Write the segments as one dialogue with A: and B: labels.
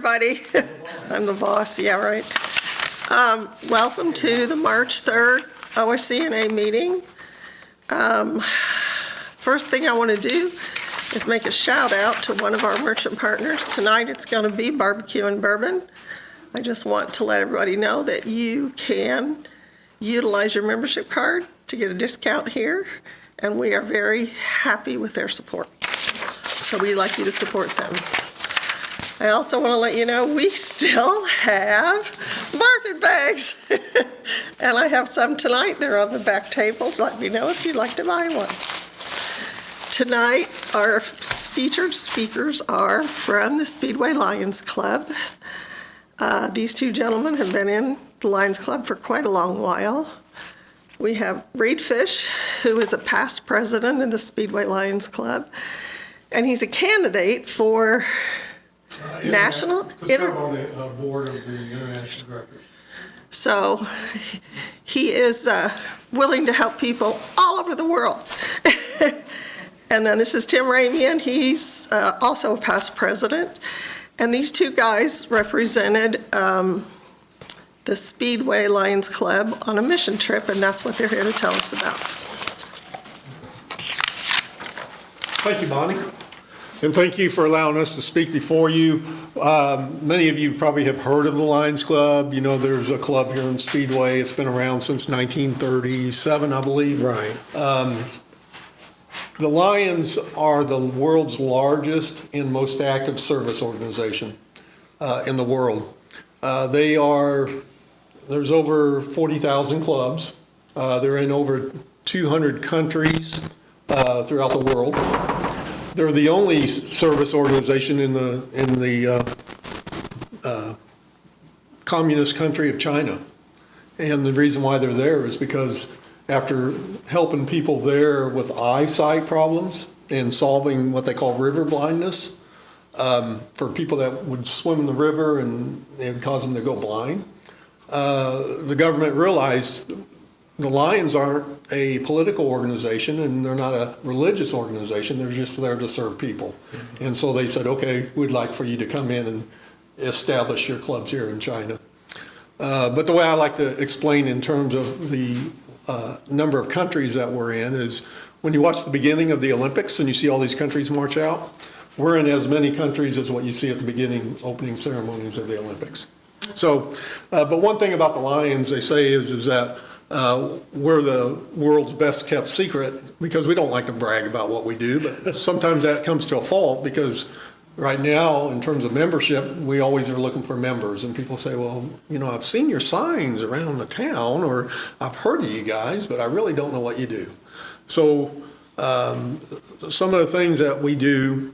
A: everybody. I'm the boss, yeah, right. Welcome to the March 3rd OSCNA meeting. First thing I want to do is make a shout out to one of our merchant partners. Tonight it's going to be barbecue and bourbon. I just want to let everybody know that you can utilize your membership card to get a discount here, and we are very happy with their support. So we'd like you to support them. I also want to let you know we still have market bags. And I have some tonight. They're on the back table. Let me know if you'd like to buy one. Tonight, our featured speakers are from the Speedway Lions Club. These two gentlemen have been in the Lions Club for quite a long while. We have Reed Fish, who is a past president of the Speedway Lions Club, and he's a candidate for national.
B: To serve on the board of the international directors.
A: So he is willing to help people all over the world. And then this is Tim Ramian. He's also a past president. And these two guys represented the Speedway Lions Club on a mission trip, and that's what they're here to tell us about.
B: Thank you, Bonnie. And thank you for allowing us to speak before you. Many of you probably have heard of the Lions Club. You know, there's a club here in Speedway. It's been around since 1937, I believe.
C: Right.
B: The Lions are the world's largest and most active service organization in the world. There's over 40,000 clubs. They're in over 200 countries throughout the world. They're the only service organization in the communist country of China. And the reason why they're there is because after helping people there with eyesight problems and solving what they call river blindness, for people that would swim in the river and it would cause them to go blind, the government realized the Lions aren't a political organization and they're not a religious organization. They're just there to serve people. Mm-hmm. And so they said, okay, we'd like for you to come in and establish your clubs here in China. But the way I like to explain in terms of the number of countries that we're in is when you watch the beginning of the Olympics and you see all these countries march out, we're in as many countries as what you see at the beginning opening ceremonies of the Olympics. So, but one thing about the Lions, they say, is that we're the world's best kept secret because we don't like to brag about what we do, but sometimes that comes to a fault because right now, in terms of membership, we always are looking for members. And people say, well, you know, I've seen your signs around the town or I've heard of you guys, but I really don't know what you do. So some of the things that we do,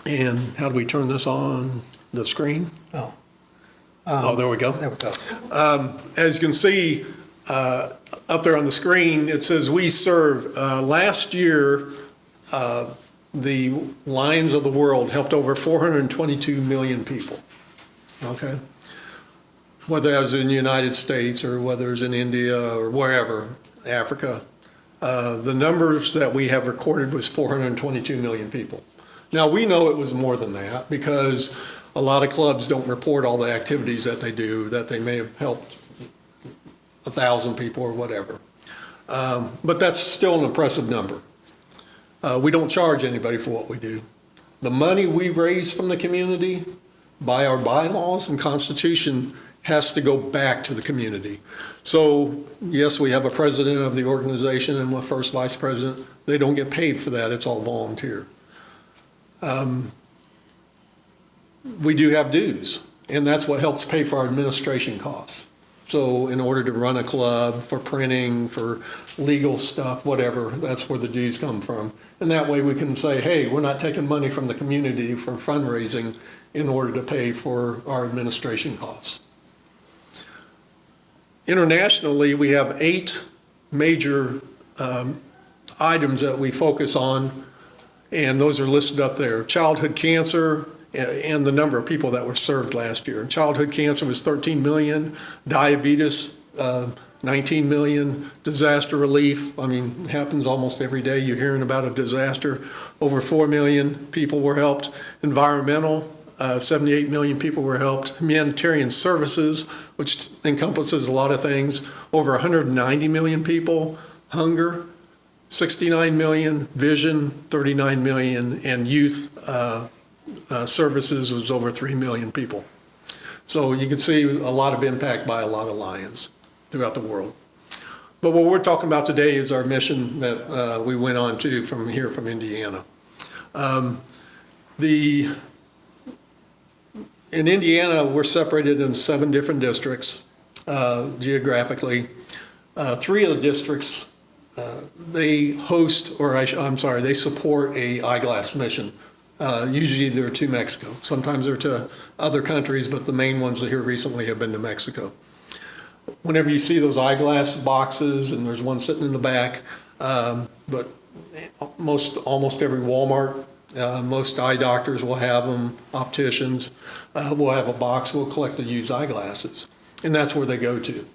B: and how do we turn this on the screen? Oh, there we go.
C: There we go.
B: As you can see, up there on the screen, it says we serve. Last year, the Lions of the World helped over 422 million people, okay? Whether that was in the United States or whether it was in India or wherever, Africa. The numbers that we have recorded was 422 million people. Now, we know it was more than that because a lot of clubs don't report all the activities that they do, that they may have helped 1,000 people or whatever. But that's still an impressive number. We don't charge anybody for what we do. The money we raise from the community by our bylaws and constitution has to go back to the community. So yes, we have a president of the organization and a first vice president. They don't get paid for that. It's all volunteer. We do have dues, and that's what helps pay for our administration costs. So in order to run a club, for printing, for legal stuff, whatever, that's where the dues come from. And that way we can say, hey, we're not taking money from the community for fundraising in order to pay for our administration costs. Internationally, we have 8 major items that we focus on, and those are listed up there. Childhood cancer, and the number of people that were served last year. Childhood cancer was 13 million, diabetes, 19 million, disaster relief, I mean, it happens almost every day. You're hearing about a disaster. Over 4 million people were helped. Environmental, 78 million people were helped. Humanitarian services, which encompasses a lot of things, over 190 million people. Hunger, 69 million. Vision, 39 million. And youth services was over 3 million people. So you can see a lot of impact by a lot of Lions throughout the world. But what we're talking about today is our mission that we went on to from here from Indiana. In Indiana, we're separated in 7 different districts geographically. 3 of the districts, they host, or they support a eyeglass mission. Usually they're to Mexico. Sometimes they're to other countries, but the main ones here recently have been to Mexico. Whenever you see those eyeglass boxes, and there's one sitting in the back, but almost every Walmart, most eye doctors will have them, opticians will have a box, will collect the used eyeglasses, and that's where they go to.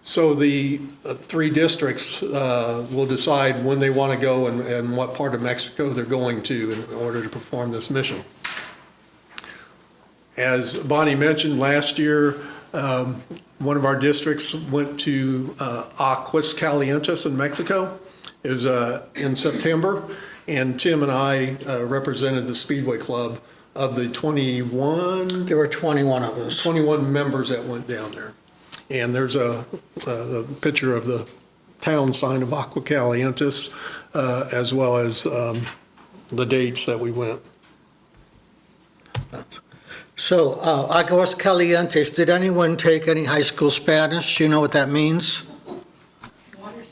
B: So the 3 districts will decide when they want to go and what part of Mexico they're going to in order to perform this mission. As Bonnie mentioned, last year, one of our districts went to Aguascalientes in Mexico. It was in September, and Tim and I represented the Speedway Club of the 21.
C: There were 21 of us.
B: 21 members that went down there. And there's a picture of the town sign of Aguascalientes, as well as the dates that we went.
C: So, Aguascalientes, did anyone take any high school Spanish? Do you know what that means?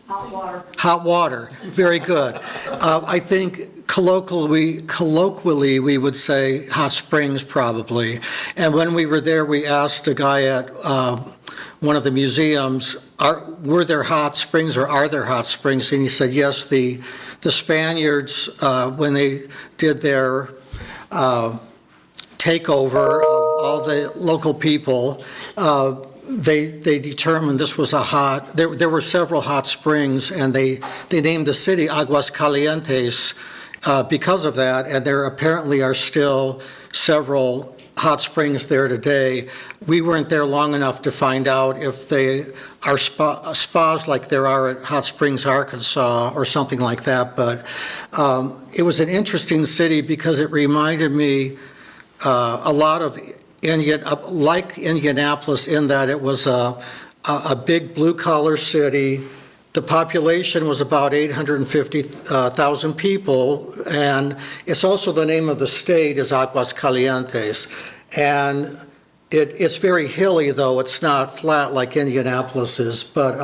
D: Hot water.
C: Hot water, very good. I think colloquially we would say hot springs probably. And when we were there, we asked a guy at one of the museums, were there hot springs or are there hot springs? And he said, yes, the Spaniards, when they did their takeover of all the local people, they determined this was there were several hot springs, and they named the city Aguascalientes because of that, and there apparently are still several hot springs there today. We weren't there long enough to find out if they are spas like there are at Hot Springs, Arkansas, or something like that, but it was an interesting city because it reminded me a lot of like Indianapolis, in that it was a big blue-collar city. The population was about 850,000 people, and it's also the name of the state is Aguascalientes. And it's very hilly, though. It's not flat like Indianapolis is, but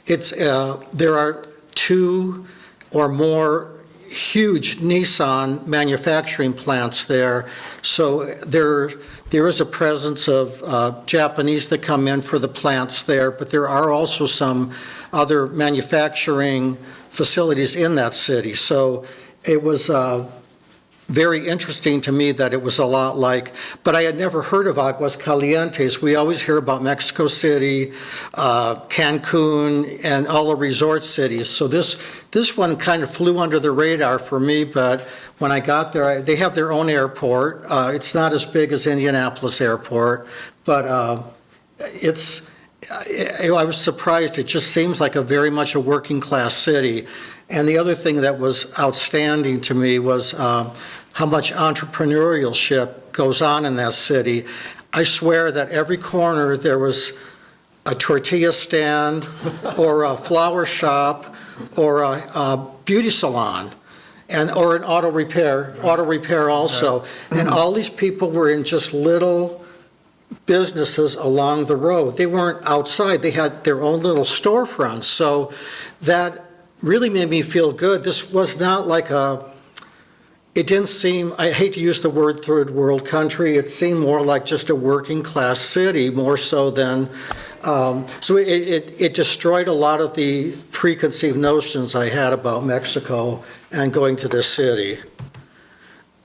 C: there are 2 or more huge Nissan manufacturing plants there. So there is a presence of Japanese that come in for the plants there, but there are also some other manufacturing facilities in that city. So it was very interesting to me that it was a lot like, but I had never heard of Aguascalientes. We always hear about Mexico City, Cancun, and all the resort cities. So this one kind of flew under the radar for me, but when I got there, they have their own airport. It's not as big as Indianapolis Airport, but I was surprised. It just seems like very much a working class city. And the other thing that was outstanding to me was how much entrepreneurship goes on in that city. I swear that every corner there was a tortilla stand or a flower shop or a beauty salon, or an auto repair also. And all these people were in just little businesses along the road. They weren't outside. They had their own little storefronts. So that really made me feel good. This was not like it didn't seem, I hate to use the word third world country, it seemed more like just a working class city, more so than, so it destroyed a lot of the preconceived notions I had about Mexico and going to this city.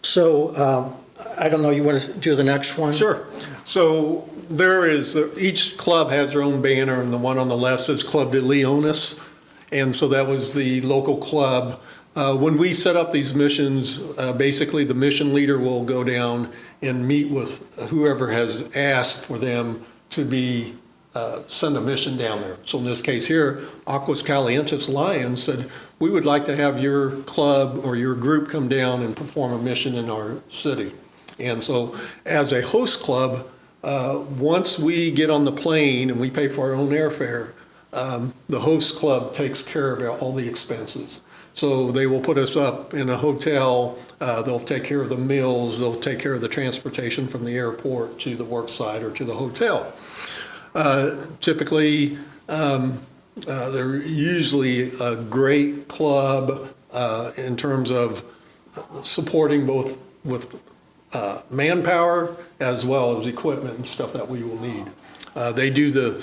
C: So, I don't know, you want to do the next one?
B: Sure. So there is, each club has their own banner, and the one on the left says Club de Leones. And so that was the local club When we set up these missions, basically the mission leader will go down and meet with whoever has asked for them to be send a mission down there. So in this case here, Aguas Calientes Lions said, we would like to have your club or your group come down and perform a mission in our city. And so as a host club, once we get on the plane and we pay for our own airfare, the host club takes care of all the expenses. So they will put us up in a hotel, they'll take care of the meals, they'll take care of the transportation from the airport to the work site or to the hotel. Typically, they're usually a great club in terms of supporting both with manpower as well as equipment and stuff that we will need. They do the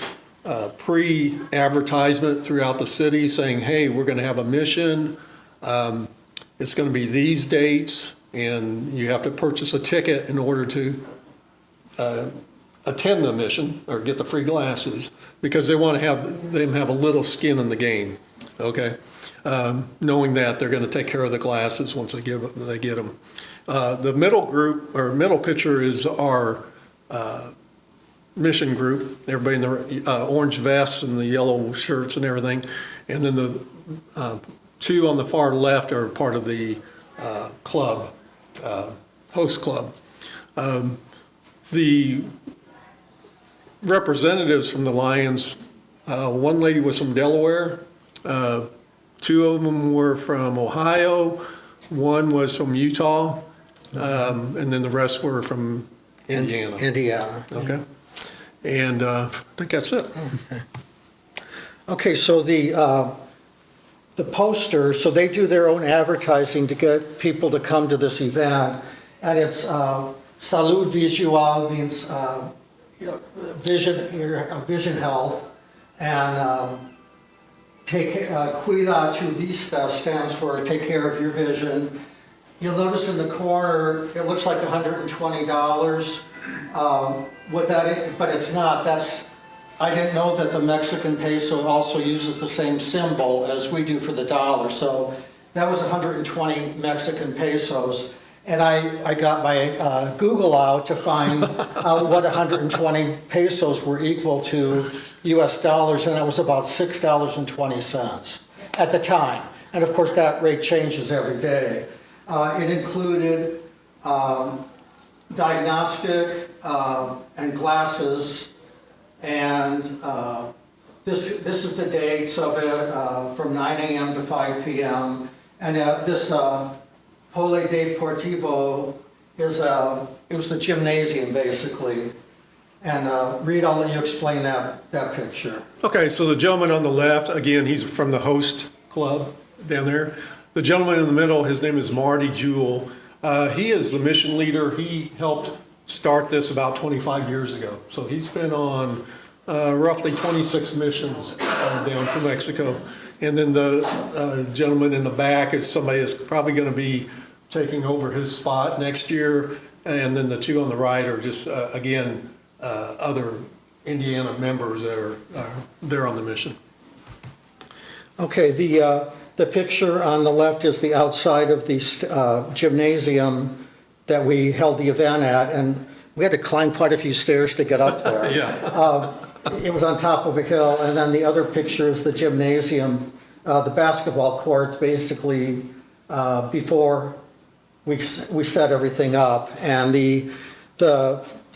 B: pre-advertisement throughout the city saying, hey, we're going to have a mission. It's going to be these dates, and you have to purchase a ticket in order to attend the mission or get the free glasses, because they want to have them have a little skin in the game, okay? Knowing that they're going to take care of the glasses once they get them. The middle group, or middle picture, is our mission group, everybody in the orange vests and the yellow shirts and everything. And then the two on the far left are part of the club, host club. The representatives from the Lions, one lady was from Delaware, two of them were from Ohio, one was from Utah, and then the rest were from Indiana.
C: Indiana.
B: Okay. And I think that's it.
C: Okay, so the poster, so they do their own advertising to get people to come to this event, and it's Salud Visual, means vision health, and Cuida tu Vista stands for take care of your vision. You'll notice in the corner, it looks like $120. With that, but it's not. I didn't know that the Mexican peso also uses the same symbol as we do for the dollar. So that was 120 Mexican pesos. And I got my Google out to find what 120 pesos were equal to US dollars, and it was about $6.20 at the time. And of course, that rate changes every day. It included diagnostic and glasses, and this is the dates of it, from 9 a.m. to 5 p.m. And this Polideportivo it was the gymnasium basically. And Reed, I'll let you explain that picture.
B: Okay, so the gentleman on the left, again, he's from the host club down there. The gentleman in the middle, his name is Marty Jewell. He is the mission leader. He helped start this about 25 years ago. So he's been on roughly 26 missions down to Mexico. And then the gentleman in the back is somebody that's probably going to be taking over his spot next year. And then the two on the right are just, again, other Indiana members that are there on the mission.
C: Okay, the picture on the left is the outside of the gymnasium that we held the event at, and we had to climb quite a few stairs to get up there.
B: Yeah.
C: It was on top of a hill, and then the other picture is the gymnasium, the basketball court, basically before we set everything up, and the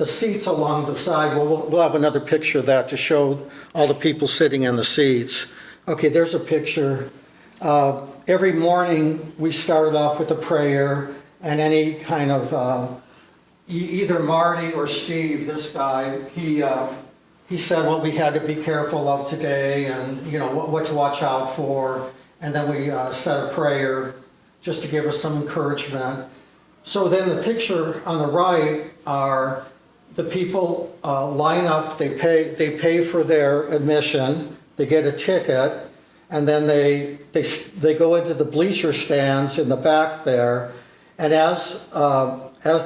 C: seats along the side. We'll have another picture of that to show all the people sitting in the seats. Okay, there's a picture. Every morning we started off with a prayer, and any kind of either Marty or Steve, this guy, he said what we had to be careful of today, and what to watch out for, and then we said a prayer just to give us some encouragement. So then the picture on the right are the people line up. They pay for their admission. They get a ticket. And then they go into the bleacher stands in the back there, and as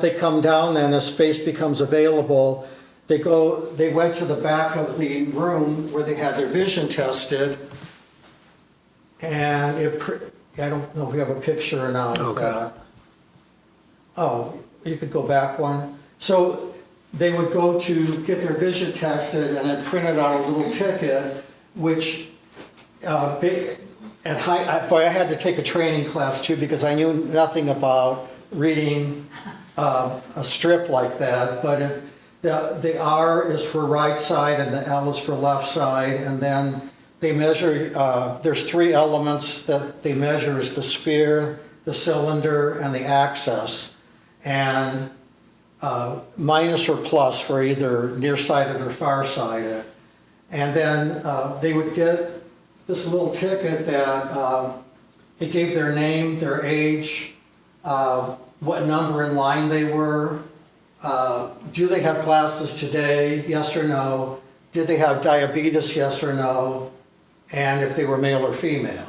C: they come down, then as space becomes available, they went to the back of the room where they had their vision tested, and I don't know if we have a picture or not of
B: Okay.
C: that. Oh, you could go back one. So they would go to get their vision tested and then printed out a little ticket, which, at high, boy, I had to take a training class too because I knew nothing about reading a strip like that. But the R is for right side and the L is for left side. And then they measure, there's 3 elements that they measure is the sphere, the cylinder, and the axis. And minus or plus for either nearsighted or farsighted. And then they would get this little ticket that it gave their name, their age, what number in line they were, do they have glasses today, yes or no, did they have diabetes, yes or no, and if they were male or female.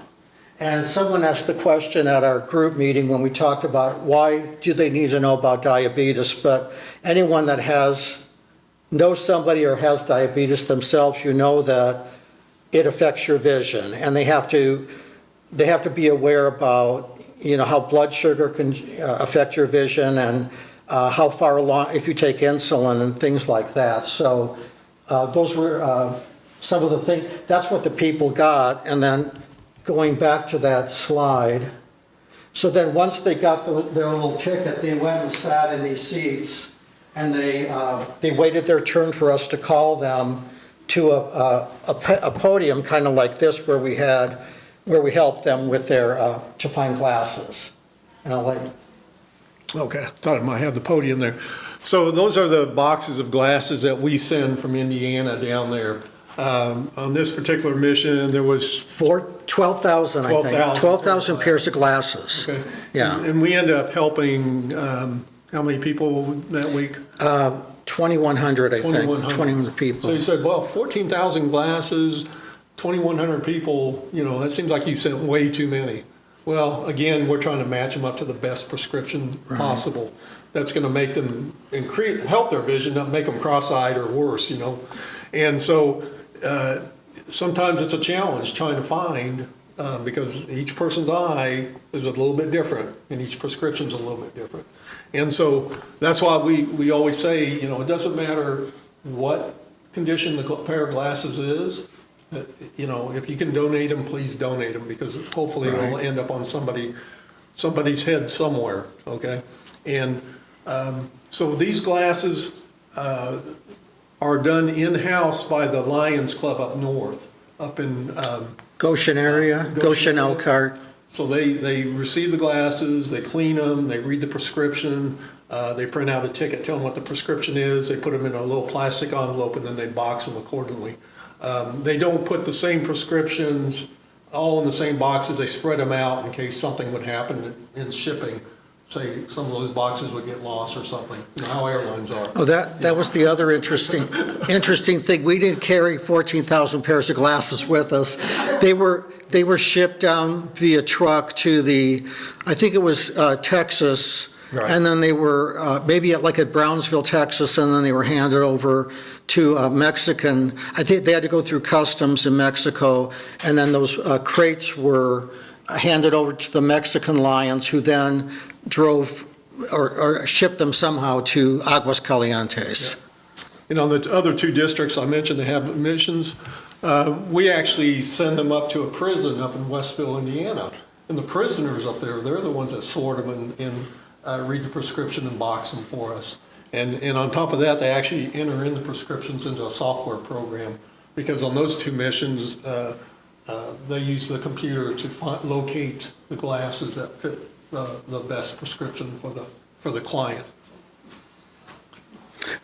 C: And someone asked the question at our group meeting when we talked about why do they need to know about diabetes, but anyone that knows somebody or has diabetes themselves, you know that it affects your vision, and they have to be aware about, you know, how blood sugar can affect your vision and how far along, if you take insulin and things like that. So those were some of the things, that's what the people got. And then going back to that slide, so then once they got their little ticket, they went and sat in these seats, and they waited their turn for us to call them to a podium kind of like this where we helped them with their to find glasses. And I'll let.
B: Okay, thought I might have the podium there. So those are the boxes of glasses that we send from Indiana down there. On this particular mission, there was
C: 12,000, I think.
B: 12,000
C: 12,000 pairs of glasses.
B: Okay.
C: Yeah.
B: And we ended up helping, how many people that week?
C: 2,100, I think. 2,100 people.
B: So you said, well, 14,000 glasses, 2,100 people, you know, that seems like you sent way too many. Well, again, we're trying to match them up to the best prescription possible. That's going to make them help their vision, not make them cross-eyed or worse, you know. And so sometimes it's a challenge trying to find, because each person's eye is a little bit different and each prescription's a little bit different. And so that's why we always say, you know, it doesn't matter what condition the pair of glasses is, you know, if you can donate them, please donate them, because hopefully it'll end up on somebody's head somewhere, okay? And so these glasses are done in-house by the Lions Club up north, up in
C: Goshen area, Goshen Elkhart.
B: So they receive the glasses, they clean them, they read the prescription, they print out a ticket, tell them what the prescription is, they put them in a little plastic envelope, and then they box them accordingly. They don't put the same prescriptions all in the same boxes, they spread them out in case something would happen in shipping. Say some of those boxes would get lost or something, you know how airlines are.
C: Oh, that was the other interesting thing. We didn't carry 14,000 pairs of glasses with us. They were shipped down via truck to I think it was Texas. Right. And then they were maybe at Brownsville, Texas, and then they were handed over to Mexican. I think they had to go through customs in Mexico, and then those crates were handed over to the Mexican Lions, who then drove or shipped them somehow to Aguascalientes.
B: Yeah. And on the other 2 districts I mentioned that have missions, we actually send them up to a prison up in Westville, Indiana. And the prisoners up there, they're the ones that sort them and read the prescription and box them for us. And on top of that, they actually enter in the prescriptions into a software program, because on those 2 missions, they use the computer to locate the glasses that fit the best prescription for the client.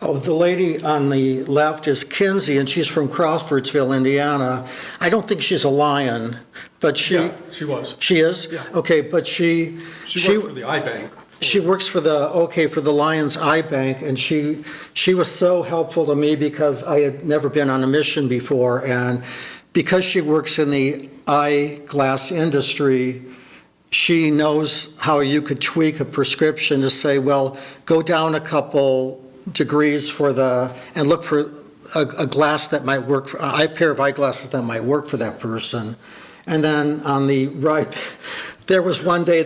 C: Oh, the lady on the left is Kinsey, and she's from Crawfordsville, Indiana. I don't think she's a Lion, but
B: Yeah, she was.
C: She is?
B: Yeah.
C: Okay, but she
B: worked for the eye bank.
C: She works for the Lions Eye Bank, and she was so helpful to me because I had never been on a mission before, and because she works in the eyeglass industry, she knows how you could tweak a prescription to say, well, go down a couple degrees and look for a glass that might work, a pair of eyeglasses that might work for that person. And then on the right, There was one day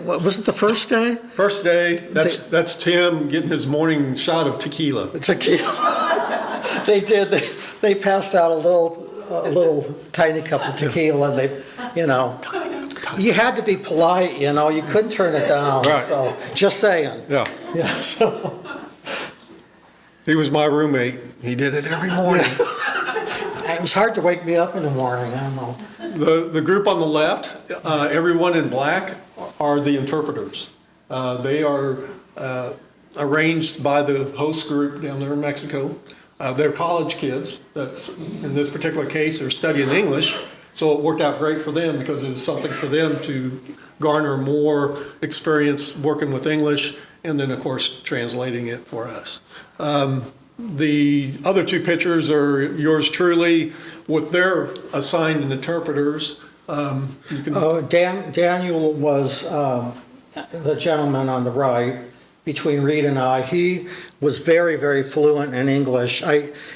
C: was it the first day?
B: First day, that's Tim getting his morning shot of tequila.
C: Tequila. They passed out a little tiny cup of tequila, and you had to be polite, you couldn't turn it down.
B: Right.
C: So, just saying.
B: Yeah.
C: Yeah, so.
B: He was my roommate. He did it every morning.
C: It was hard to wake me up in the morning, I don't know.
B: The group on the left, everyone in black, are the interpreters. They are arranged by the host group down there in Mexico. They're college kids. In this particular case, they're studying English, so it worked out great for them because it was something for them to garner more experience working with English, and then, of course, translating it for us. The other two pictures are yours truly with their assigned interpreters.
C: Daniel was the gentleman on the right between Reed and I. He was very, very fluent in English.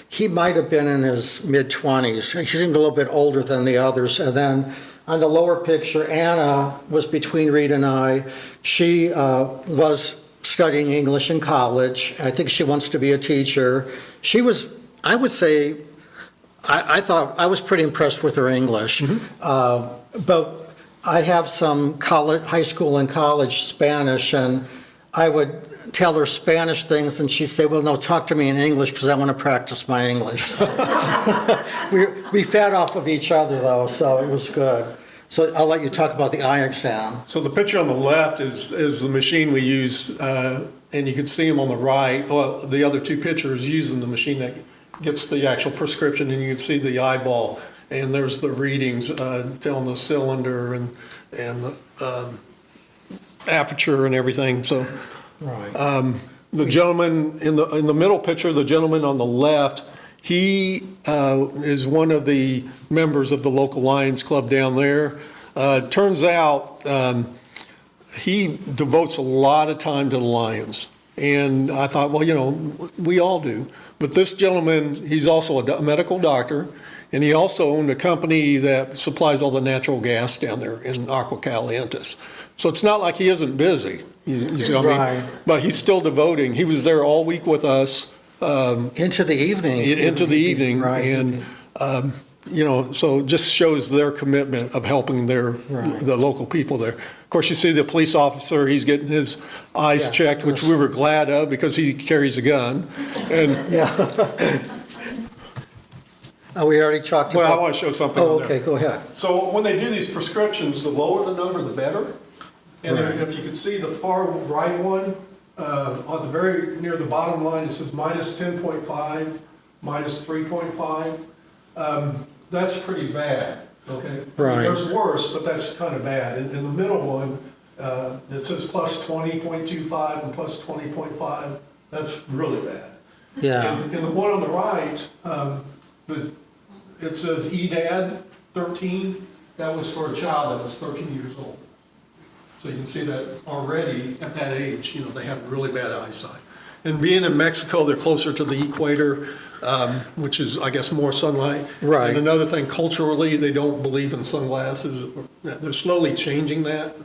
C: He might have been in his mid-20s. He seemed a little bit older than the others. And then on the lower picture, Anna was between Reed and I. She was studying English in college. I think she wants to be a teacher. She was, I would say, I thought I was pretty impressed with her English. Mm-hmm. But I have some high school and college Spanish, and I would tell her Spanish things, and she'd say, well, no, talk to me in English because I want to practice my English. we fed off of each other, though, so it was good. So I'll let you talk about the eye exam.
B: So the picture on the left is the machine we use, and you can see them on the right. Well, the other two pictures using the machine that gets the actual prescription, and you can see the eyeball, and there's the readings telling the cylinder and the aperture and everything. So,
C: Right.
B: the gentleman in the middle picture, the gentleman on the left, he is one of the members of the local Lions Club down there. Turns out he devotes a lot of time to the Lions. And I thought, well, we all do. But this gentleman, he's also a medical doctor, and he also owned a company that supplies all the natural gas down there in Agua Calientes. So it's not like he isn't busy, you see what I mean?
C: Right.
B: But he's still devoting. He was there all week with us.
C: Into the evening.
B: Into the evening,
C: Right.
B: and so it just shows their commitment of helping the local people there. Of course, you see the police officer; he's getting his eyes checked, which we were glad of because he carries a gun. And
C: we already talked about.
B: well, I want to show something.
C: Oh,
B: on
C: okay,
B: there.
C: go ahead.
B: So when they do these prescriptions, the lower the number, the better. And
C: Right.
B: if you can see the far right one. On the very near the bottom line, it says minus 10.5, minus 3.5. That's pretty bad, okay?
C: Right.
B: There's worse, but that's kind of bad. In the middle one, it says plus 20.25 and plus 20.5. That's really bad.
C: Yeah.
B: And the one on the right, it says EDAD 13. That was for a child that was 13 years old. So you can see that already at that age, they have really bad eyesight. And being in Mexico, they're closer to the equator, which is, I guess, more sunlight.
C: Right.
B: And another thing, culturally, they don't believe in sunglasses. They're slowly changing that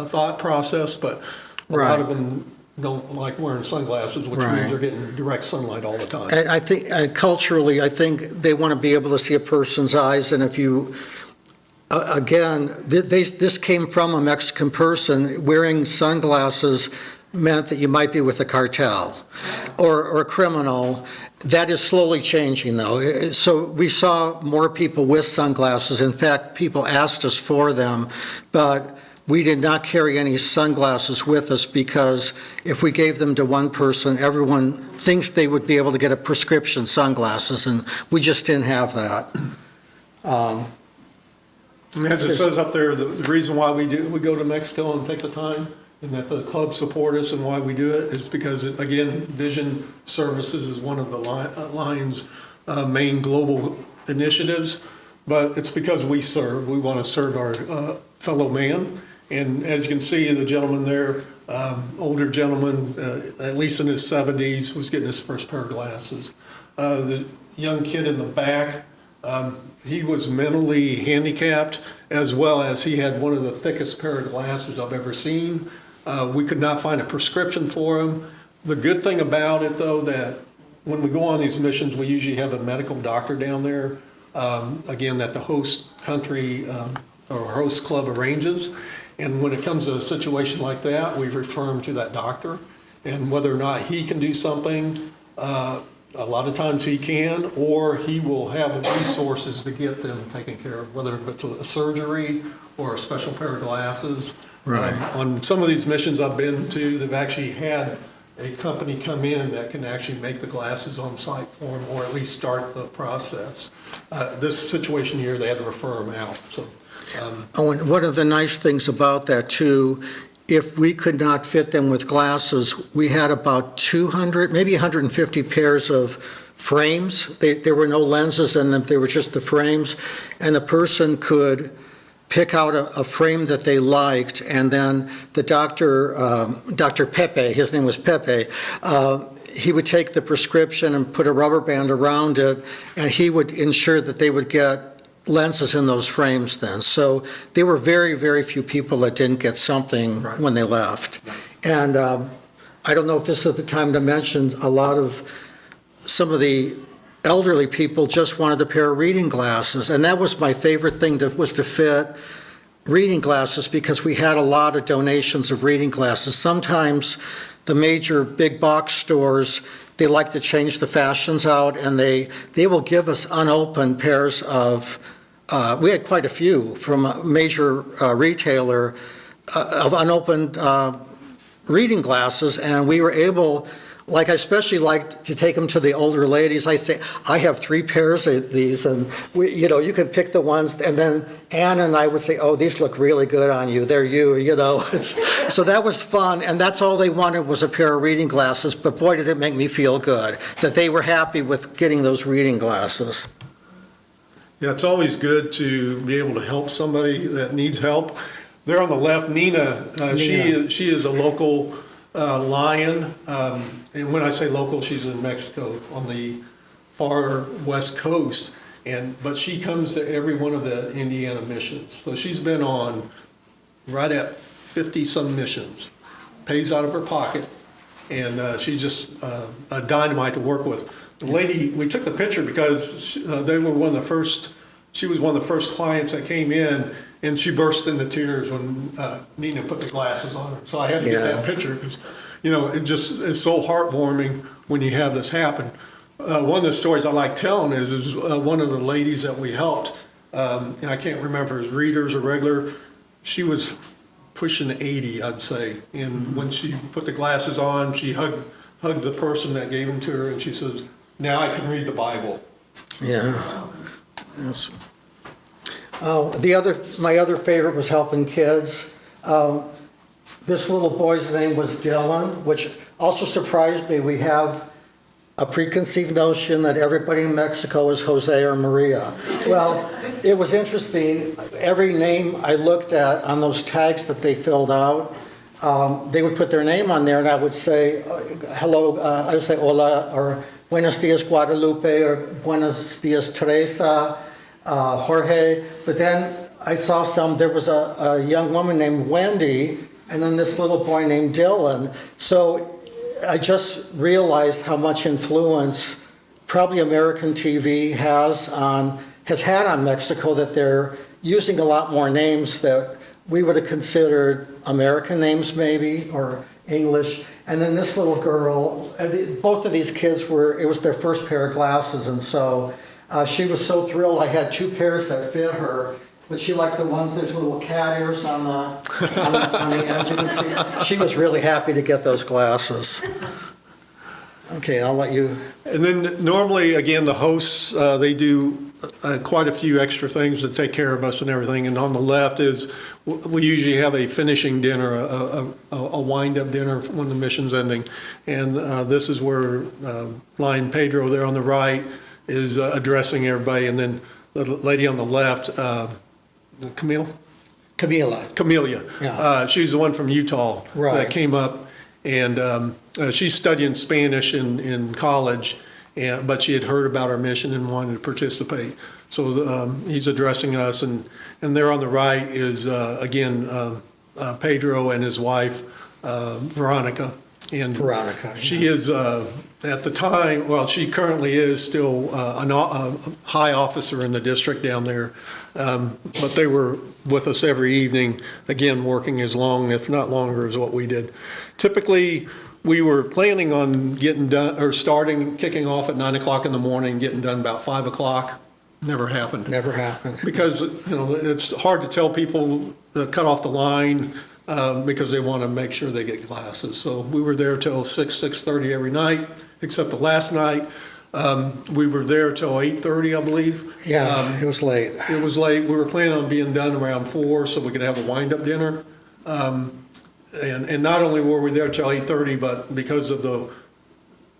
B: thought process, but a lot of them don't like wearing sunglasses, which means they're getting direct sunlight all the time.
C: I think culturally, I think they want to be able to see a person's eyes, and if you. Again, this came from a Mexican person. Wearing sunglasses meant that you might be with a cartel or a criminal. That is slowly changing, though. So we saw more people with sunglasses. In fact, people asked us for them, but we did not carry any sunglasses with us because if we gave them to one person, everyone thinks they would be able to get a prescription sunglasses, and we just didn't have that.
B: And as it says up there, the reason why we go to Mexico and take the time, and that the club support us, and why we do it is because, again, Vision Services is one of the Lions' main global initiatives, but it's because we want to serve our fellow man. And as you can see, the gentleman there, older gentleman, at least in his 70s, was getting his first pair of glasses. The young kid in the back, He was mentally handicapped, as well as he had one of the thickest pair of glasses I've ever seen. We could not find a prescription for him. The good thing about it, though, that when we go on these missions, we usually have a medical doctor down there, again, that the host country or host club arranges. And when it comes to a situation like that, we refer him to that doctor. And whether or not he can do something, a lot of times he can, or he will have the resources to get them taken care of, whether it's a surgery or a special pair of glasses.
C: Right.
B: On some of these missions I've been to, they've actually had a company come in that can actually make the glasses on site for them, or at least start the process. This situation here, they had to refer them out, so.
C: Oh, and one of the nice things about that too, if we could not fit them with glasses, we had about 200, maybe 150 pairs of frames. There were no lenses in them, they were just the frames, and the person could pick out a frame that they liked, and then the doctor, Dr. Pepe, his name was Pepe, he would take the prescription and put a rubber band around it, and he would ensure that they would get lenses in those frames then. So there were very, very few people that didn't get something when they left. And I don't know if this is the time to mention, some of the elderly people just wanted a pair of reading glasses. And that was my favorite thing, was to fit reading glasses, because we had a lot of donations of reading glasses. Sometimes the major big box stores, they like to change the fashions out, and they will give us unopened pairs of, we had quite a few from a major retailer of unopened reading glasses, and we were able, like I especially liked to take them to the older ladies. I say, I have 3 pairs of these, and you could pick the ones, and then Ann and I would say, oh, these look really good on you, they're you. So that was fun, and that's all they wanted was a pair of reading glasses, but boy, did it make me feel good that they were happy with getting those reading glasses.
B: Yeah, it's always good to be able to help somebody that needs help. There on the left, Nina, she is a local Lion, and when I say local, she's in Mexico on the far west coast, but she comes to every one of the Indiana missions. So she's been on right at 50-some missions, pays out of her pocket, and she's just a dynamite to work with. The lady, we took the picture because they were she was one of the first clients that came in, and she burst into tears when Nina put the glasses on her. So I had to get that picture because, it just is so heartwarming when you have this happen. One of the stories I like telling is one of the ladies that we helped, and I can't remember if it was readers or regular, she was pushing 80, I'd say. And when she put the glasses on, she hugged the person that gave them to her, and she says, now I can read the Bible.
C: Yeah. Yes. My other favorite was helping kids. This little boy's name was Dylan, which also surprised me. We have a preconceived notion that everybody in Mexico is Jose or Maria. Well, it was interesting. Every name I looked at on those tags that they filled out, they would put their name on there, and I would say, hello, I would say hola, or Buenos dias, Guadalupe, or Buenos dias, Teresa, Jorge. But then I saw there was a young woman named Wendy, and then this little boy named Dylan. So I just realized how much influence probably American TV has had on Mexico, that they're using a lot more names that we would have considered American names maybe, or English. And then this little girl, both of these kids it was their first pair of glasses, and so she was so thrilled. I had 2 pairs that fit her, but she liked the ones, there's little cat ears on the edge. You can see. She was really happy to get those glasses. Okay, I'll let you.
B: And then normally, again, the hosts, they do quite a few extra things to take care of us and everything. And on the left is, we usually have a finishing dinner, a wind-up dinner when the mission's ending. And this is where Lion Pedro there on the right is addressing everybody. And then the lady on the left, Camelia.
C: Yeah.
B: She's the one from Utah
C: Right.
B: that came up, and she's studying Spanish in college, but she had heard about our mission and wanted to participate. So he's addressing us, and there on the right is, again, Pedro and his wife, Veronica. And
C: Veronica,
B: she is, at the time, well, she currently is still a high officer in the district down there. But they were with us every evening, again, working as long, if not longer, as what we did. Typically, we were planning on getting done, or kicking off at 9 o'clock in the morning, getting done about 5 o'clock. Never happened.
C: Never happened.
B: Because, it's hard to tell people to cut off the line because they want to make sure they get glasses. So we were there till 6:30 every night, except the last night. We were there till 8:30, I believe.
C: Yeah, it was late.
B: It was late. We were planning on being done around 4 so we could have a wind-up dinner. And not only were we there till 8:30, but because of the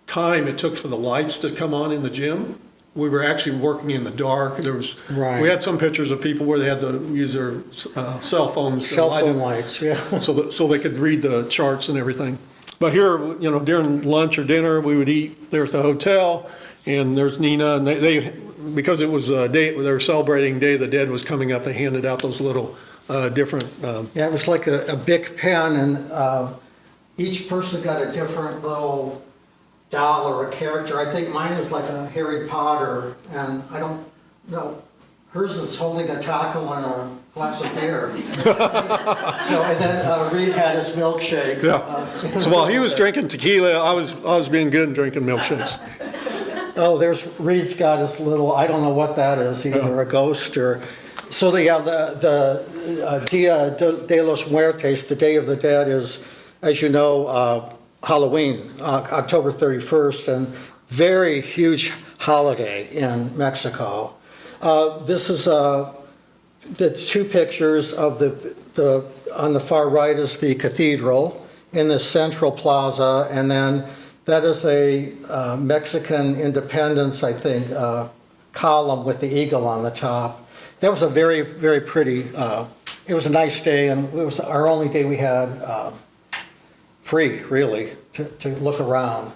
B: time it took for the lights to come on in the gym, we were actually working in the dark.
C: Right.
B: We had some pictures of people where they had to use their cell phones. to
C: Cell
B: light
C: phone
B: up,
C: lights, yeah.
B: so they could read the charts and everything. But here, during lunch or dinner, we would eat there at the hotel, and there's Nina, and they because it was a day, they were celebrating Day of the Dead was coming up, they handed out those little different,
C: Yeah, it was like a big pen, and each person got a different little doll or a character. I think mine is like a Harry Potter, and I don't know, hers is holding a taco and a glass of beer. And then Reed had his milkshake.
B: yeah. So while he was drinking tequila, I was being good and drinking milkshakes.
C: Oh, there's, Reed's got his little, I don't know what that is, either a ghost or, so the Dia de los Muertos, the Day of the Dead, is, as you know, Halloween, October 31st, and very huge holiday in Mexico. This is the two pictures of the on the far right is the cathedral in the central plaza, and then that is a Mexican independence, I think, column with the eagle on the top. That was a very, very pretty, it was a nice day, and it was our only day we had free, really, to look around.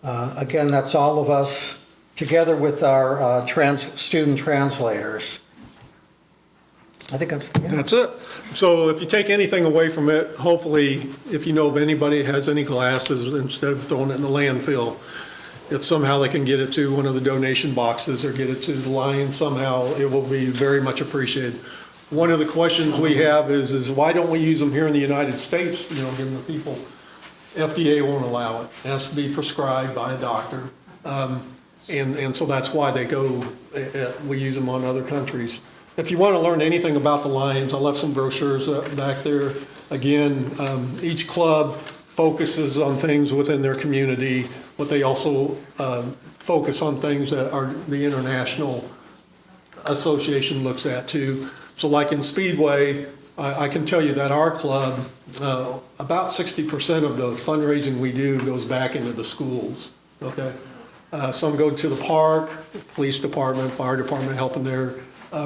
C: Again, that's all of us together with our student translators. I think that's the end.
B: That's it. So if you take anything away from it, hopefully, if you know of anybody that has any glasses, instead of throwing it in the landfill, if somehow they can get it to one of the donation boxes or get it to the Lions somehow, it will be very much appreciated. One of the questions we have is why don't we use them here in the United States, given the people, FDA won't allow it. It has to be prescribed by a doctor. And so that's why they go, we use them on other countries. If you want to learn anything about the Lions, I left some brochures back there. Again, each club focuses on things within their community, but they also focus on things that are the international association looks at too. So like in Speedway, I can tell you that our club, about 60% of the fundraising we do goes back into the schools, okay? Some go to the park, police department, fire department, helping their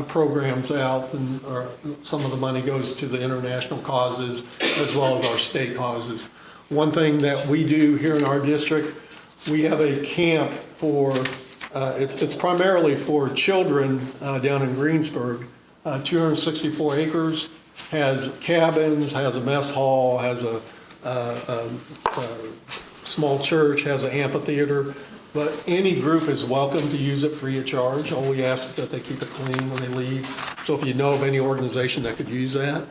B: programs out, or some of the money goes to the international causes as well as our state causes. One thing that we do here in our district, we have a camp for, it's primarily for children down in Greensburg, 264 acres, has cabins, has a mess hall, has a small church, has an amphitheater. But any group is welcome to use it free of charge. All we ask is that they keep it clean when they leave. So if you know of any organization that could use that,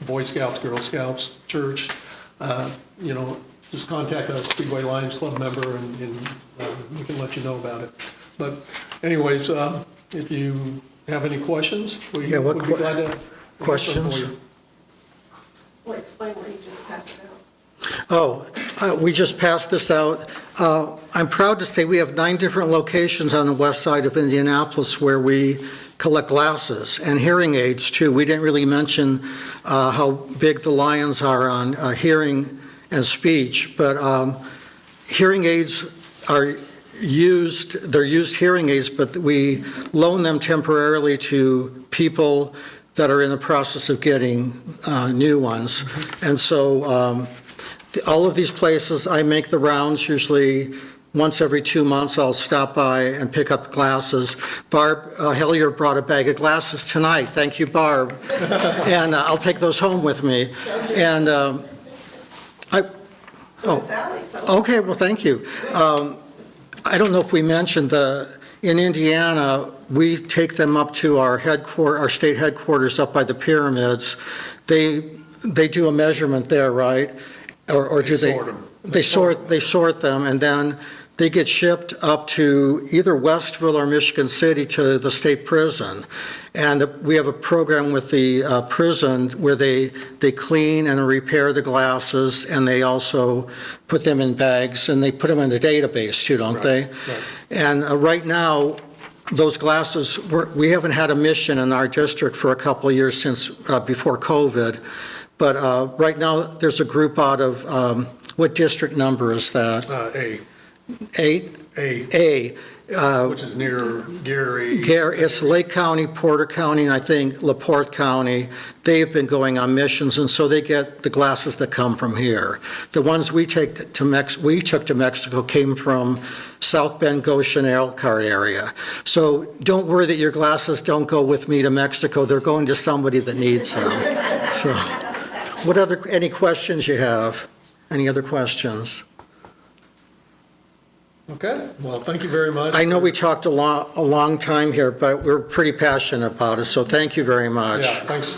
B: Boy Scouts, Girl Scouts, church, just contact a Speedway Lions Club member and we can let you know about it. But anyways, if you have any questions, we'd be glad to answer
C: questions?
B: for you.
A: Well, explain what you just passed out.
C: We just passed this out. I'm proud to say we have 9 different locations on the west side of Indianapolis where we collect glasses and hearing aids too. We didn't really mention how big the Lions are on hearing and speech, but hearing aids are used, they're used hearing aids, but we loan them temporarily to people that are in the process of getting new ones. And so all of these places, I make the rounds usually once every 2 months, I'll stop by and pick up glasses. Barb Hellier brought a bag of glasses tonight. Thank you, Barb. And I'll take those home with me. And
A: So it's Ally, so.
C: okay, well, thank you. I don't know if we mentioned in Indiana, we take them up to our state headquarters up by the pyramids. They do a measurement there, right? Or do they?
B: Sort them.
C: They sort them, and then they get shipped up to either Westville or Michigan City to the state prison. And we have a program with the prison where they clean and repair the glasses, and they also put them in bags, and they put them in a database too, don't they?
B: Right.
C: And right now, those glasses, we haven't had a mission in our district for a couple of years since before COVID. But right now, there's a group out of, what district number is that?
B: A,
C: 8?
B: A,
C: A.
B: which is near Gary.
C: It's Lake County, Porter County, and I think LaPorte County. They've been going on missions, and so they get the glasses that come from here. The ones we took to Mexico came from South Bend, Goshen, Elkhart area. So don't worry that your glasses don't go with me to Mexico. They're going to somebody that needs them. So, any questions you have? Any other questions?
B: Okay, well, thank you very much.
C: I know we talked a long time here, but we're pretty passionate about it, so thank you very much.
B: Yeah, thanks.